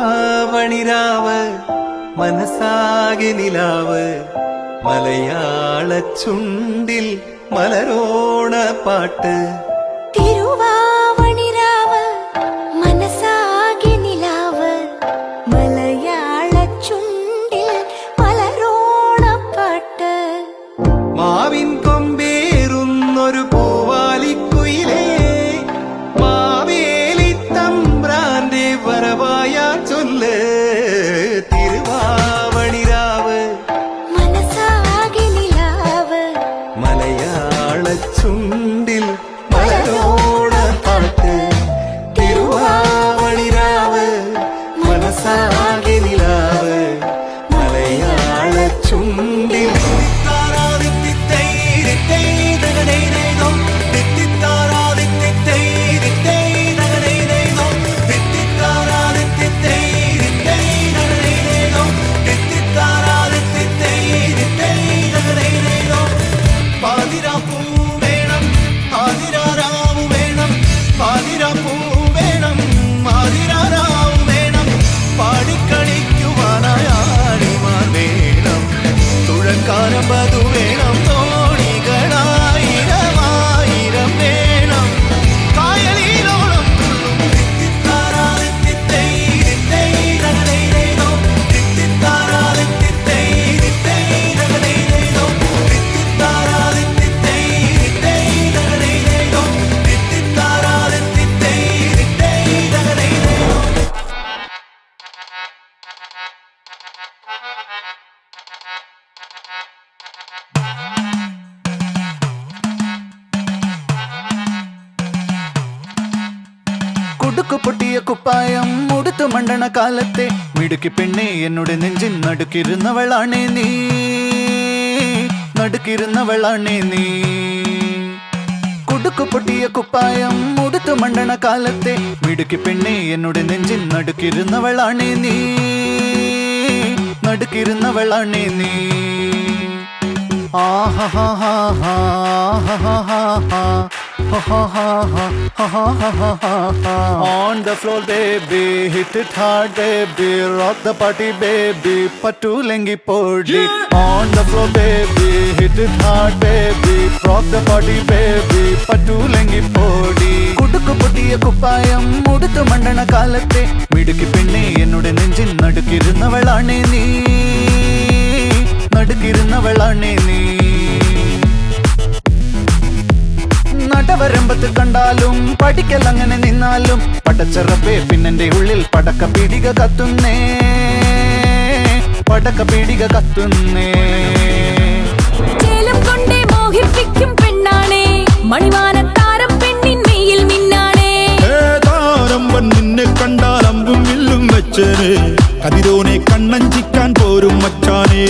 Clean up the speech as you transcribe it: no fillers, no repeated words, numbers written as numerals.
തിരുവാവണിരാവ് മനസാകെ നിലാവ് മലയാള ചുണ്ടിൽ മലരോണ പാട്ട്. തിരുവാവണിരാവ് മനസാകെ നിലാവ് മലയാള ചുണ്ടിൽ മലരോണ പാട്ട്. മാവിൻ കൊമ്പേറുന്നൊരു പൂവാലിക്കുയിലേ മാവേലി തമ്പ്രാന്റെ വരവായ ചൊല്ല്. തിരുവാവണിരാവ് മനസാകെ നിലാവ് മലയാള ചുണ്ടിൽ മലരോണ പാട്ട്. തിരുവാവണിരാവ് മനസാകെ നിലാവ് മലയാള ചുണ്ടിൽ തുഴക്കാരമ്പതു വേണം, തോണികളായിരമായിരം വേണം, കായലിലോളം കുടുക്കു പൊട്ടിയ കുപ്പായം ഉടുത്തു മണ്ടണ കാലത്തെ മിടുക്കി പെണ്ണെ എന്നോട് നെഞ്ചിൻ നടുക്കിരുന്നവളാണേ നീ, നടുക്കിരുന്നവളാണേ നീ. കുടുക്കു പൊട്ടിയ കുപ്പായം ഉടുത്തു മണ്ടണ കാലത്തെ മിടുക്കി പെണ്ണെ എന്നോട് നെഞ്ചിൻ നടുക്കിരുന്നവളാണേ നീ, നടുക്കിരുന്നവളാണേ നീ. On the floor baby, hit it hard baby, rock the party baby, patulengi podi. On the floor baby, hit it hard baby, rock the party baby, patulengi podi. കുടുക്കു പൊട്ടിയ കുപ്പായം ഉടുത്തു മണ്ടണ കാലത്തെ മിടുക്കി പെണ്ണെ എന്നോട് നെഞ്ചിൻ നടുക്കിരുന്നവളാണേ നീ, നടുക്കിരുന്നവളാണേ നീ. നടവരമ്പത്ത് കണ്ടാലും പഠിക്കൽ അങ്ങനെ നിന്നാലും പടച്ചറപ്പേ പിന്നെന്റെ ഉള്ളിൽ പടക്ക പീടിക കത്തുന്നേ, പടക്ക പീടിക കത്തുന്നേ. ചേലം കൊണ്ടേ മോഹിപ്പിക്കും പെണ്ണാണേ, മണിവാനത്താരം പെണ്ണിൻ മെയ്യിൽ മിന്നാണേ. താരമ്പൻ നിന്നെ കണ്ടാൽ അമ്പും വില്ലും വെച്ചേനെ, കതിരോനെ കണ്ണഞ്ചിക്കാൻ പോരും മച്ചാനേ.